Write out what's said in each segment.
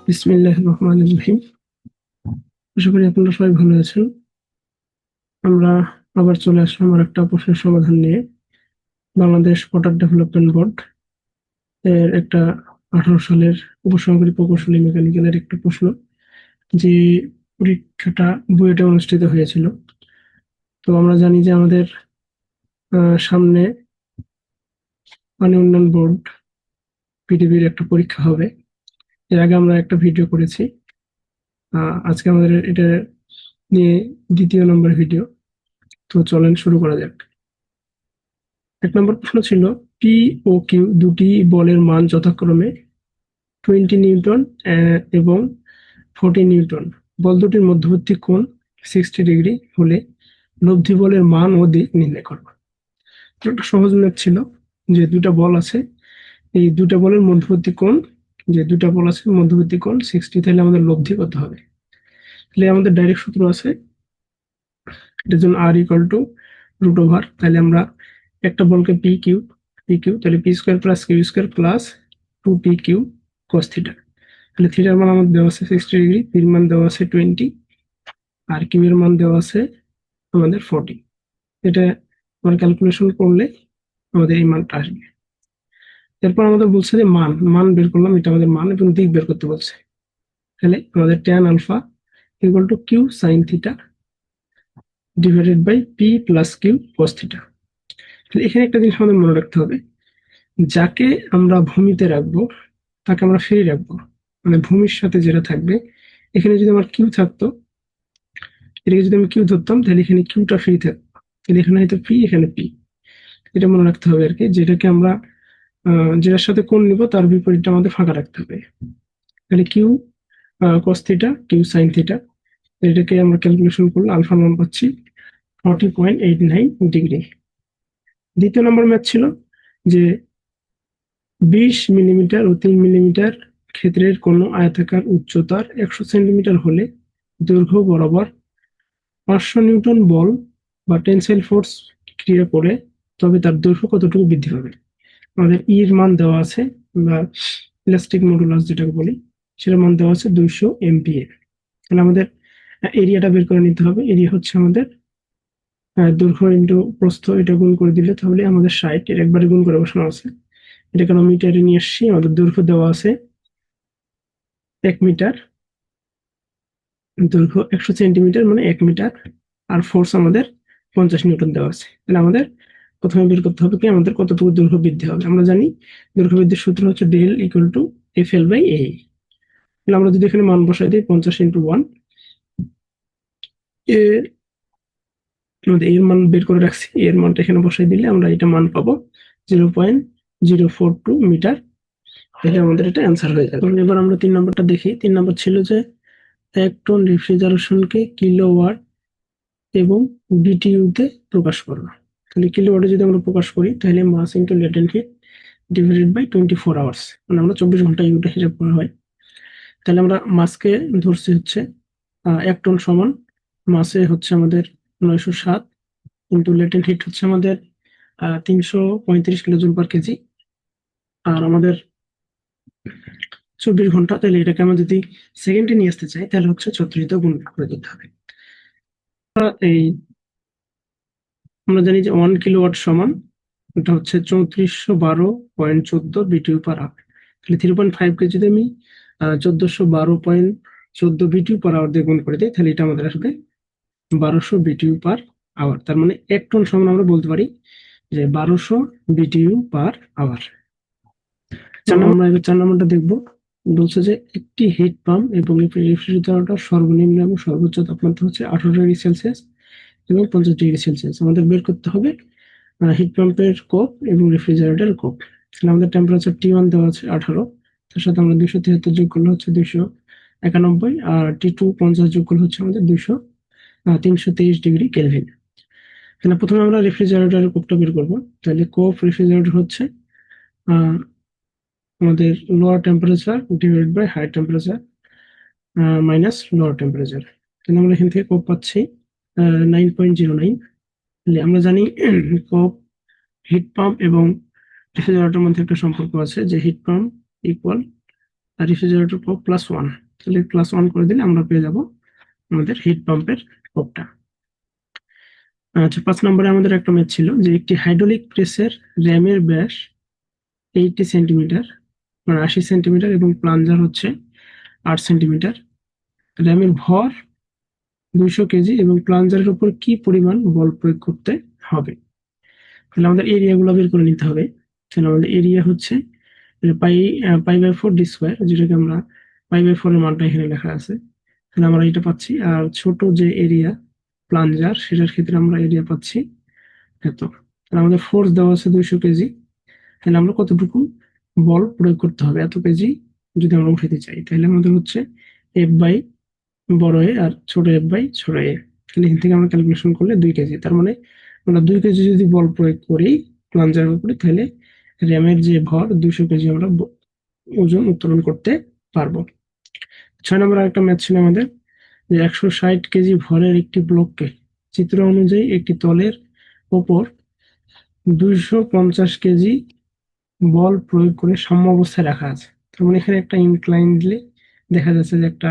বিসমিল্লাহির রহমানির রহিম। আশা করি আপনারা সবাই ভালো আছেন। আমরা আবার চলে আসলাম আর একটা প্রশ্নের সমাধান নিয়ে। বাংলাদেশ ওয়াটার ডেভেলপমেন্ট বোর্ড এর একটা 18 সালের উপসহকারী প্রকৌশলী মেকানিক্যালের একটা প্রশ্ন, যে পরীক্ষাটা বুয়েটে অনুষ্ঠিত হয়েছিল। তো আমরা জানি যে আমাদের সামনে পানি উন্নয়ন বোর্ড পিডিবির একটা পরীক্ষা হবে। এর আগে আমরা একটা ভিডিও করেছি। আজকে আমাদের এটা নিয়ে দ্বিতীয় নম্বর ভিডিও। তো চলেন শুরু করা যাক। 1 নম্বর প্রশ্ন ছিল, পি ও কিউ দুটি বলের মান যথাক্রমে 20 নিউটন এবং 40 নিউটন। বল দুটির মধ্যবর্তী কোণ 60 ডিগ্রি হলে লব্ধি বলের মান ও দিক নির্ণয় করো। একটা সহজ ম্যাথ ছিল, যে দুটা বল আছে, এই দুটা বলের মধ্যবর্তী কোণ, যে দুটা বল আছে মধ্যবর্তী কোণ 60, তাহলে আমাদের লব্ধি কত হবে। তাহলে আমাদের ডাইরেক্ট সূত্র আছে, এটার জন্য আর ইকুয়াল টু রুট ওভার, তাহলে আমরা একটা বলকে পি কিউ, তাহলে p square plus q square plus 2p q cos theta. তাহলে থিটার মান আমাদের দেওয়া আছে 60 ডিগ্রি, পির মান দেওয়া আছে 20, আর কিউ এর মান দেওয়া আছে আমাদের 40। এটা আমরা ক্যালকুলেশন করলে আমাদের এই মানটা আসবে। এরপর আমাদের বলছে যে মান মান বের করলাম, এটা আমাদের মান এবং দিক বের করতে বলছে। তাহলে আমাদের tan alpha equal to q sine theta divided by p plus q cos theta. তাহলে এখানে একটা জিনিস আমাদের মনে রাখতে হবে, যাকে আমরা ভূমিতে রাখবো তাকে আমরা ফ্রি রাখবো, মানে ভূমির সাথে যেটা থাকবে। এখানে যদি আমার কিউ থাকতো, এটাকে যদি আমি কিউ ধরতাম, তাহলে এখানে কিউটা ফ্রি থাকতো, তাহলে এখানে হয়তো পি, এখানে পি। এটা মনে রাখতে হবে আর কি, যেটাকে আমরা যেটার সাথে কোণ নিব তার বিপরীতটা আমাদের ফাঁকা রাখতে হবে। তাহলে q cos theta, q sine theta, এটাকে আমরা ক্যালকুলেশন করলে আলফা মান পাচ্ছি 40.89 ডিগ্রি। দ্বিতীয় নম্বর ম্যাথ ছিল যে 20 মিলিমিটার ও 3 মিলিমিটার ক্ষেত্রের কোনো আয়তাকার উচ্চতার 100 সেন্টিমিটার হলে দৈর্ঘ্য বরাবর 500 নিউটন বল বা টেনসাইল ফোর্স ক্রিয়া করে তবে তার দৈর্ঘ্য কতটুকু বৃদ্ধি পাবে। আমাদের ই এর মান দেওয়া আছে, বা ইলাস্টিক মডুলাস যেটাকে বলি, সেটার মান দেওয়া আছে 200 এমপিএ। তাহলে আমাদের এরিয়াটা বের করে নিতে হবে। এরিয়া হচ্ছে আমাদের দৈর্ঘ্য ইন্টু প্রস্থ, এটা গুণ করে দিলে তাহলে আমাদের 60, এর একবারে গুণ করে বসানো আছে। এটাকে আমরা মিটারে নিয়ে আসছি। আমাদের দৈর্ঘ্য দেওয়া আছে 1 মিটার, দৈর্ঘ্য 100 সেন্টিমিটার মানে 1 মিটার, আর ফোর্স আমাদের 50 নিউটন দেওয়া আছে। তাহলে আমাদের প্রথমে বের করতে হবে কি আমাদের কতটুকু দৈর্ঘ্য বৃদ্ধি হবে। আমরা জানি দৈর্ঘ্য বৃদ্ধির সূত্র হচ্ছে del equal to F L by A. তাহলে আমরা যদি এখানে মান বসাই দিই 50 ইন্টু 1, আমাদের এর মান বের করে রাখছি, এর মানটা এখানে বসাই দিলে আমরা এটা মান পাবো 0.042 মিটার। তাহলে আমাদের এটা অ্যান্সার হয়ে যাবে। এবার আমরা 3 নম্বরটা দেখি। 3 নম্বর ছিল যে 1 টন রেফ্রিজারেশনকে কিলোওয়াট এবং বিটিইউতে প্রকাশ করো। তাহলে কিলোওয়াটে যদি আমরা প্রকাশ করি, তাহলে mass into latent heat divided by 24 hours, মানে আমরা 24 ঘন্টা ইউনিটে হিসাব করা হয়। তাহলে আমরা মাসকে ধরছি হচ্ছে 1 টন সমান, মাসে হচ্ছে আমাদের 907, কিন্তু লেটেন্ট হিট হচ্ছে আমাদের 335 কিলোজুল পার কেজি, আর আমাদের 24 ঘন্টা। তাহলে এটাকে আমরা যদি সেকেন্ডে নিয়ে আসতে চাই, তাহলে হচ্ছে 36 দিয়ে গুণ করে দিতে হবে। এই আমরা জানি যে 1 কিলোওয়াট সমান, এটা হচ্ছে 3412.14 বিটিইউ পার আওয়ার। তাহলে 3.5 কে যদি আমি 1412.14 বিটিইউ পার আওয়ার দিয়ে গুণ করে দিই, তাহলে এটা আমাদের আসবে 1200 বিটিইউ পার আওয়ার। তার মানে 1 টন সমান আমরা বলতে পারি যে 1200 বিটিইউ পার আওয়ার। আমরা এবার 4 নম্বরটা দেখবো। বলছে যে একটি হিট পাম্প এবং রেফ্রিজারেটর সর্বনিম্ন এবং সর্বোচ্চ তাপমাত্রা হচ্ছে 18 ডিগ্রি সেলসিয়াস এবং 50 ডিগ্রি সেলসিয়াস। আমাদের বের করতে হবে হিট পাম্পের কোপ এবং রেফ্রিজারেটর কোপ। তাহলে আমাদের টেম্পারেচার T1 দেওয়া আছে 18, তার সাথে আমরা 273 যোগ করলে হচ্ছে 291, আর T2 50 যোগ করলে হচ্ছে আমাদের 323 ডিগ্রি কেলভিন। তাহলে প্রথমে আমরা রেফ্রিজারেটরের কোপটা বের করবো। তাহলে কোপ রেফ্রিজারেটর হচ্ছে আমাদের lower temperature divide by high temperature minus lower temperature. তাহলে আমরা এখান থেকে কোপ পাচ্ছি 9.09। তাহলে আমরা জানি কোপ, হিট পাম্প এবং রেফ্রিজারেটরের মধ্যে একটা সম্পর্ক আছে, যে হিট পাম্প ইকুয়াল আর রেফ্রিজারেটর প্রব +1, তাহলে +1 করে দিলে আমরা পেয়ে যাব আমাদের হিট পাম্পের প্রবটা। আচ্ছা, 5 নম্বরে আমাদের একটা ম্যাথ ছিল যে একটি হাইড্রোলিক প্রেসের র্যামের ব্যাস 80 সেন্টিমিটার, মানে 80 সেন্টিমিটার, এবং প্লাঞ্জার হচ্ছে 8 সেন্টিমিটার। র্যামের ভর 200 কেজি এবং প্লাঞ্জারের উপর কি পরিমাণ বল প্রয়োগ করতে হবে। তাহলে আমাদের এরিয়াগুলো বের করে নিতে হবে। তাহলে আমাদের এরিয়া হচ্ছে π/4d², যেটাকে আমরা π/4 এর মানটা এখানে লেখা আছে, তাহলে আমরা এটা পাচ্ছি। আর ছোট যে এরিয়া প্লাঞ্জার, সেটার ক্ষেত্রে আমরা এরিয়া পাচ্ছি এত। তাহলে আমাদের ফোর্স দেওয়া আছে 200 কেজি, তাহলে আমরা কতটুকু বল প্রয়োগ করতে হবে এত কেজি যদি আমরা উঠাতে চাই, তাহলে আমাদের হচ্ছে এফ বাই বড় এ আর ছোট এফ বাই ছোট এ। তাহলে এখান থেকে আমরা ক্যালকুলেশন করলে 2 কেজি, তার মানে আমরা 2 কেজি যদি বল প্রয়োগ করি প্লাঞ্জারের উপরে, তাহলে র্যামের যে ভর 200 কেজি আমরা ওজন উত্তোলন করতে পারবো। 6 নম্বর আরেকটা ম্যাথ ছিল আমাদের যে 160 কেজি ভরের একটি ব্লককে চিত্র অনুযায়ী একটি তলের ওপর 250 কেজি বল প্রয়োগ করে সাম্য অবস্থায় রাখা আছে। তার মানে এখানে একটা ইনক্লাইন দিলে দেখা যাচ্ছে যে একটা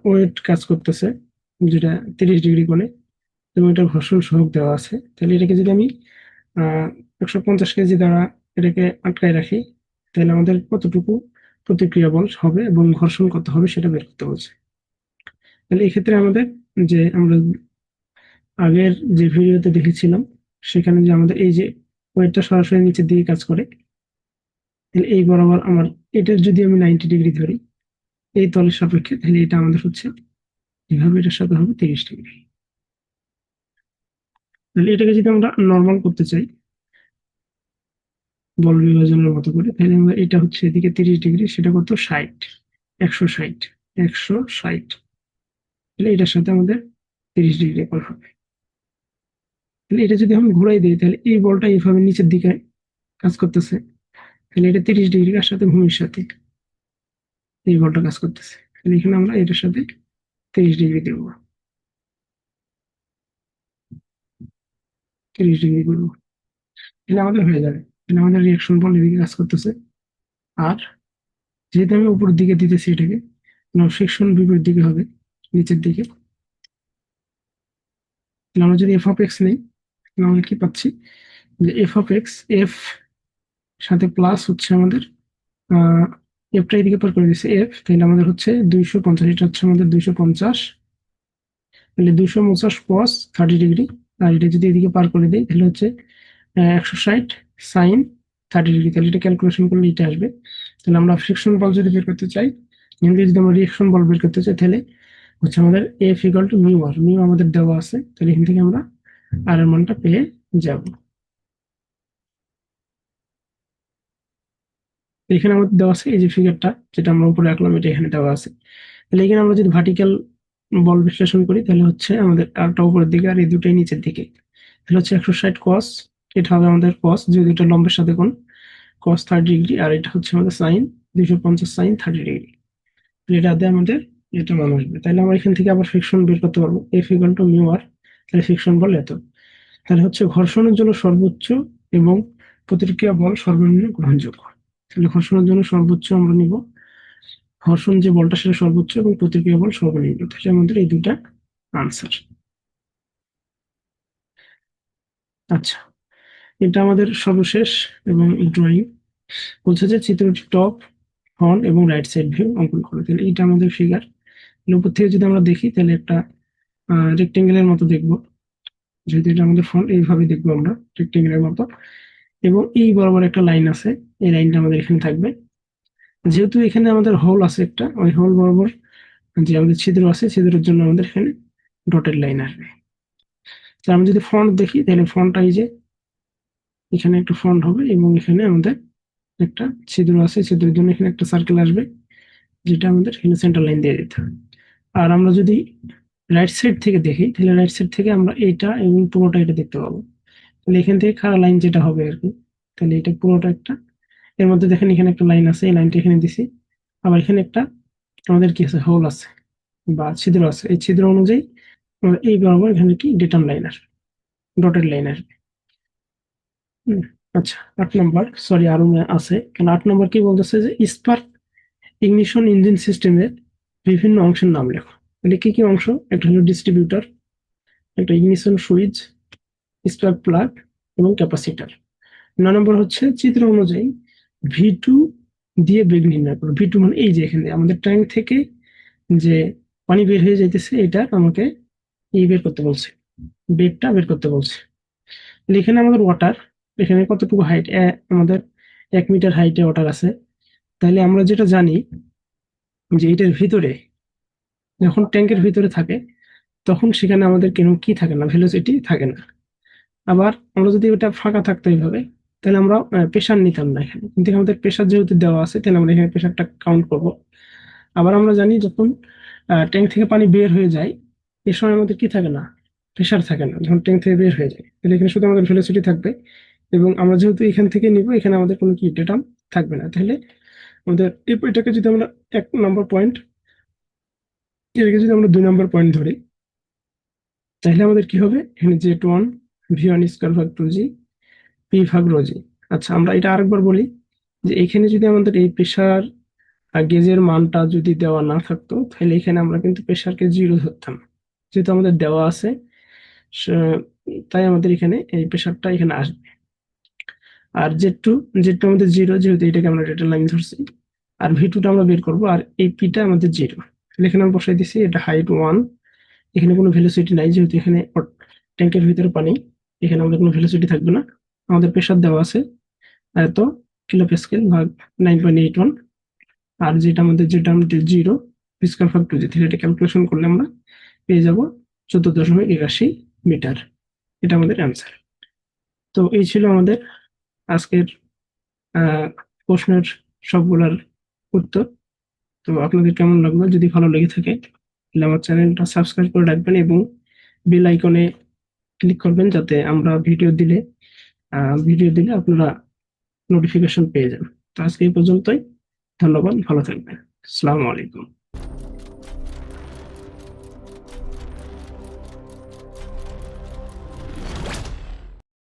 ওয়েট কাজ করতেছে, যেটা 30 ডিগ্রি কোণে, এবং এটা ঘর্ষণ সহগ দেওয়া আছে। তাহলে এটাকে যদি আমি 150 কেজি দ্বারা এটাকে আটকায় রাখি, তাহলে আমাদের কতটুকু প্রতিক্রিয়া বল হবে এবং ঘর্ষণ কত হবে সেটা বের করতে বলছে। তাহলে এই ক্ষেত্রে আমাদের যে আমরা আগের যে ভিডিওতে দেখেছিলাম, সেখানে যে আমাদের এই যে ওয়েটটা সরাসরি নিচের দিকে কাজ করে, তাহলে এই বরাবর আমার এটার যদি আমি 90 ডিগ্রি ধরি এই তলের সাপেক্ষে, তাহলে এটা আমাদের হচ্ছে এভাবে এটার সাথে হবে 30 ডিগ্রি। তাহলে এটাকে যদি আমরা নর্মাল করতে চাই বল বিভাজনের মতো করে, তাহলে আমরা এটা হচ্ছে এদিকে 30 ডিগ্রি, সেটা কত 60, 160, 160, তাহলে এটার সাথে আমাদের 30 ডিগ্রি বল হবে। তাহলে এটা যদি আমি ঘুরাই দিই, তাহলে এই বলটা এইভাবে নিচের দিকে কাজ করতেছে, তাহলে এটা 30 ডিগ্রি কার সাথে, ভূমির সাথে এই বলটা কাজ করতেছে। তাহলে এখানে আমরা এটার সাথে 30 ডিগ্রি দেবো, 30 ডিগ্রি করবো, তাহলে আমাদের হয়ে যাবে। তাহলে আমাদের রিয়াকশন বল এদিকে কাজ করতেছে। আর যেহেতু আমি উপরের দিকে দিতেছি এটাকে, ফ্রিকশন বিপরীত দিকে হবে, নিচের দিকে। তাহলে আমরা যদি f(x) নেই, তাহলে আমরা কি পাচ্ছি যে f(x) এফ সাথে প্লাস হচ্ছে আমাদের এফটা এদিকে পার করে দিচ্ছে এফ, তাহলে আমাদের হচ্ছে 250, এটা হচ্ছে আমাদের 250, তাহলে 250 cos 30 ডিগ্রি। আর এটা যদি এদিকে পার করে দিই, তাহলে হচ্ছে 160 সাইন 30 ডিগ্রি। তাহলে এটা ক্যালকুলেশন করলে এটা আসবে। তাহলে আমরা ফ্রিকশন বল যদি বের করতে চাই, যদি আমরা রিয়াকশন বল বের করতে চাই, তাহলে হচ্ছে আমাদের F equal to mu R, mu আমাদের দেওয়া আছে, তাহলে এখান থেকে আমরা আর এর মানটা পেয়ে যাব। এখানে আমাদের দেওয়া আছে এই যে ফিগারটা, যেটা আমরা উপরে রাখলাম, এটা এখানে দেওয়া আছে। তাহলে এখানে আমরা যদি ভার্টিক্যাল বল বিশ্লেষণ করি, তাহলে হচ্ছে আমাদের আরটা উপরের দিকে আর এই দুটোই নিচের দিকে। তাহলে হচ্ছে 160 কস, এটা হবে আমাদের কস, যেহেতু এটা লম্বের সাথে কোণ, কস 30 ডিগ্রি, আর এটা হচ্ছে আমাদের সাইন 250 সাইন 30 ডিগ্রি। এটা দিয়ে আমাদের এটা মান আসবে। তাহলে আমরা এখান থেকে আবার ফ্রিকশন বের করতে পারবো, এফ ইকুয়াল টু মিউ আর, তাহলে ফ্রিকশন বল এত। তাহলে হচ্ছে ঘর্ষণের জন্য সর্বোচ্চ এবং প্রতিক্রিয়া বল সর্বনিম্ন গ্রহণযোগ্য। তাহলে ঘর্ষণের জন্য সর্বোচ্চ আমরা নিব, ঘর্ষণ যে বলটা সেটা সর্বোচ্চ এবং প্রতিক্রিয়া বল সর্বনিম্ন। তাহলে আমাদের এই দুইটা আনসার। আচ্ছা, এটা আমাদের সর্বশেষ এবং ড্রয়িং। বলছে যে চিত্রটি টপ, ফ্রন্ট এবং রাইট সাইড ভিউ অঙ্কন করো। তাহলে এইটা আমাদের ফিগার। উপর থেকে যদি আমরা দেখি, তাহলে একটা রেক্টেঙ্গেলের মতো দেখবো, যেহেতু এটা আমাদের ফ্রন্ট, এইভাবে দেখবো আমরা রেক্টেঙ্গেলের মতো, এবং এই বরাবর একটা লাইন আছে, এই লাইনটা আমাদের এখানে থাকবে। যেহেতু এখানে আমাদের হোল আছে একটা, ওই হোল বরাবর যে আমাদের ছিদ্র আছে, ছিদ্রের জন্য আমাদের এখানে ডটেড লাইন আসবে। তো আমি যদি ফ্রন্ট দেখি, তাহলে ফ্রন্টটা এই যে এখানে একটা ফ্রন্ট হবে, এবং এখানে আমাদের একটা ছিদ্র আছে, ছিদ্রের জন্য এখানে একটা সার্কেল আসবে, যেটা আমাদের এখানে সেন্টার লাইন দিয়ে দিতে হবে। আর আমরা যদি রাইট সাইড থেকে দেখি, তাহলে রাইট সাইড থেকে আমরা এইটা এবং পুরোটা এটা দেখতে পাবো। তাহলে এখান থেকে খাড়া লাইন যেটা হবে আর কি, তাহলে এটা পুরোটা একটা, এর মধ্যে দেখেন এখানে একটা লাইন আছে, এই লাইনটা এখানে দিছি। আবার এখানে একটা আমাদের কি আছে, হোল আছে বা ছিদ্র আছে, এই ছিদ্র অনুযায়ী এই বরাবর এখানে কি ডেটাম লাইন আসবে, ডটেড লাইন আসবে। হুম, আচ্ছা, 8 নম্বর, সরি আরো আছে, কারণ 8 নম্বর কি বলতেছে যে স্পার্ক ইগনিশন ইঞ্জিন সিস্টেমের বিভিন্ন অংশের নাম লেখো। তাহলে কি কি অংশ? একটা হলো ডিস্ট্রিবিউটর, একটা ইগনিশন সুইচ, স্পার্ক প্লাগ এবং ক্যাপাসিটার। 9 নম্বর হচ্ছে চিত্র অনুযায়ী V2 দিয়ে বেগ নির্ণয় করো। V2 মানে এই যে এখানে আমাদের ট্যাঙ্ক থেকে যে পানি বের হয়ে যাইতেছে, এটা আমাকে বের করতে বলছে, বেগটা বের করতে বলছে। এখানে আমাদের ওয়াটার, এখানে কতটুকু হাইট? আমাদের 1 মিটার হাইটে ওয়াটার আছে। তাহলে আমরা যেটা জানি যে এটার ভিতরে, যখন ট্যাঙ্কের ভিতরে থাকে তখন সেখানে আমাদের কেন কি থাকে না, ভেলোসিটি থাকে না। আবার আমরা যদি ওটা ফাঁকা থাকতো এইভাবে, তাহলে আমরা প্রেশার নিতাম না এখানে, কিন্তু আমাদের প্রেশার যেহেতু দেওয়া আছে, তাহলে আমরা এখানে প্রেশারটা কাউন্ট করব। আবার আমরা জানি যখন ট্যাঙ্ক থেকে পানি বের হয়ে যায়, এ সময় আমাদের কি থাকে না, প্রেশার থাকে না যখন ট্যাঙ্ক থেকে বের হয়ে যায়। তাহলে এখানে শুধু আমাদের ভেলোসিটি থাকবে, এবং আমরা যেহেতু এখান থেকে নিব, এখানে আমাদের কোনো কি ডেটা থাকবে না। তাহলে আমাদের এটাকে যদি আমরা 1 নম্বর পয়েন্ট, এটাকে যদি আমরা 2 নম্বর পয়েন্ট ধরি, তাহলে আমাদের কি হবে? এখানে Z1 V1 স্কয়ার ভাগ 2G পি ভাগ রোজি। আচ্ছা, আমরা এটা আরেকবার বলি যে এখানে যদি আমাদের এই প্রেশার গেজের মানটা যদি দেওয়া না থাকতো, তাহলে এখানে আমরা কিন্তু প্রেশারকে 0 ধরতাম। যেহেতু আমাদের দেওয়া আছে, তাই আমাদের এখানে এই প্রেশারটা এখানে আসবে। আর জেড টু আমাদের 0, যেহেতু এটাকে আমরা ডেটা লাইন ধরছি। আর V2টা আমরা বের করবো, আর এই পিটা আমাদের 0। তাহলে এখানে আমরা বসাই দিচ্ছি এটা হাইট 1। এখানে কোনো ভেলোসিটি নাই, যেহেতু এখানে ট্যাঙ্কের ভিতরে পানি, এখানে আমাদের কোনো ভেলোসিটি থাকবে না। আমাদের প্রেশার দেওয়া আছে এত কিলো প্যাসকেল ভাগ 9.81। আর যেটা আমাদের 0 স্কয়ার ভাগ 2G, এটা ক্যালকুলেশন করলে আমরা পেয়ে যাব 14.81 মিটার। এটা আমাদের অ্যান্সার। তো এই ছিল আমাদের আজকের প্রশ্নের সবগুলার উত্তর। তো আপনাদের কেমন লাগলো? যদি ভালো লেগে থাকে তাহলে আমার চ্যানেলটা সাবস্ক্রাইব করে রাখবেন এবং বেল আইকনে ক্লিক করবেন, যাতে আমরা ভিডিও দিলে আপনারা নোটিফিকেশন পেয়ে যান। তো আজকে এই পর্যন্তই। ধন্যবাদ, ভালো থাকবেন। আসসালামু আলাইকুম।